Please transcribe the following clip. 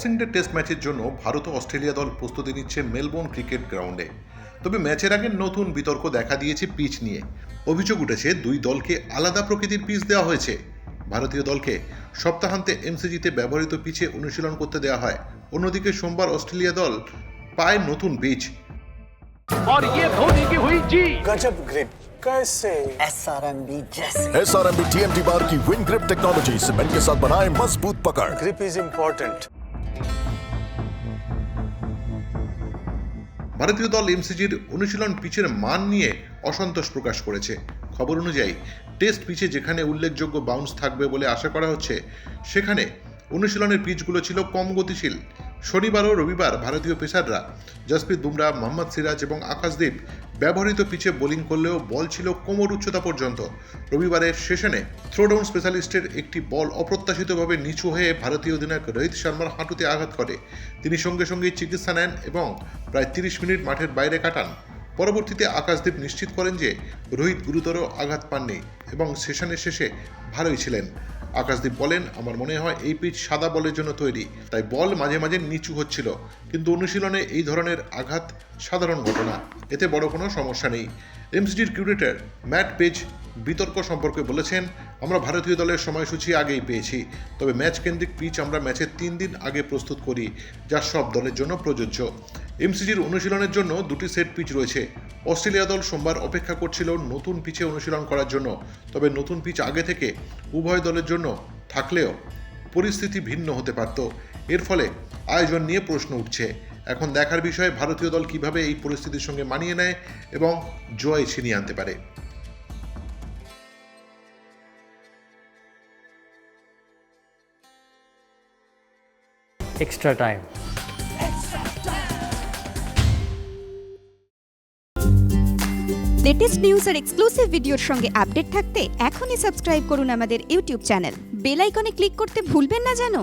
Boxing day test ম্যাচের জন্য ভারত ও Australia দল প্রস্তুতি নিচ্ছে মেলবোর্ন ক্রিকেট গ্রাউন্ডে। তবে ম্যাচের আগে নতুন বিতর্ক দেখা দিয়েছে পিচ নিয়ে। অভিযোগ উঠেছে দুই দলকে আলাদা প্রকৃতির পিচ দেওয়া হয়েছে। ভারতীয় দলকে সপ্তাহান্তে এমসিজিতে ব্যবহৃত পিচে অনুশীলন করতে দেওয়া হয়, অন্যদিকে সোমবার অস্ট্রেলিয়া দল পায় নতুন পিচ। और ये धोनी की हुई जी गजब ग्रिप कैसे SRMB जैसे SRMB TMT बार की विन ग्रिप टेक्नोलॉजी सीमेंट के साथ बनाए मजबूत पकड़। Grip is important. ভারতীয় দল এমসিজির অনুশীলন পিচের মান নিয়ে অসন্তোষ প্রকাশ করেছে। খবর অনুযায়ী টেস্ট পিচে যেখানে উল্লেখযোগ্য বাউন্স থাকবে বলে আশা করা হচ্ছে, সেখানে অনুশীলনের পিচগুলো ছিল কম গতিশীল। শনিবার ও রবিবার ভারতীয় পেসাররা জসপ্রীত বুমরা, মোহাম্মদ সিরাজ এবং আকাশদীপ ব্যবহৃত পিচে বোলিং করলেও বল ছিল কোমর উচ্চতা পর্যন্ত। রবিবারের সেশনে থ্রোডাউন স্পেশালিস্টের একটি বল অপ্রত্যাশিতভাবে নিচু হয়ে ভারতীয় অধিনায়ক রোহিত শর্মার হাঁটুতে আঘাত করে। তিনি সঙ্গে সঙ্গেই চিকিৎসা নেন এবং প্রায় 30 মিনিট মাঠের বাইরে কাটান। পরবর্তীতে আকাশদীপ নিশ্চিত করেন যে রোহিত গুরুতর আঘাত পাননি এবং সেশনের শেষে ভালোই ছিলেন। আকাশদীপ বলেন, আমার মনে হয় এই পিচ সাদা বলের জন্য তৈরি, তাই বল মাঝে মাঝে নিচু হচ্ছিল, কিন্তু অনুশীলনে এই ধরনের আঘাত সাধারণ ঘটনা, এতে বড় কোনো সমস্যা নেই। এমসিজির কিউরেটর ম্যাট পেজ বিতর্ক সম্পর্কে বলেছেন, আমরা ভারতীয় দলের সময়সূচি আগেই পেয়েছি, তবে ম্যাচ কেন্দ্রিক পিচ আমরা ম্যাচের 3 দিন আগে প্রস্তুত করি, যা সব দলের জন্য প্রযোজ্য। এমসিজির অনুশীলনের জন্য 2টি সেট পিচ রয়েছে। অস্ট্রেলিয়া দল সোমবার অপেক্ষা করছিল নতুন পিচে অনুশীলন করার জন্য, তবে নতুন পিচ আগে থেকে উভয় দলের জন্য থাকলেও পরিস্থিতি ভিন্ন হতে পারত। এর ফলে আয়োজন নিয়ে প্রশ্ন উঠছে। এখন দেখার বিষয় ভারতীয় দল কিভাবে এই পরিস্থিতির সঙ্গে মানিয়ে নেয় এবং জয় ছিনিয়ে আনতে পারে। Extra time. লেটেস্ট নিউজ আর এক্সক্লুসিভ ভিডিওর সঙ্গে আপডেট থাকতে এখনই সাবস্ক্রাইব করুন আমাদের ইউটিউব চ্যানেল। বেল আইকনে ক্লিক করতে ভুলবেন না যেন।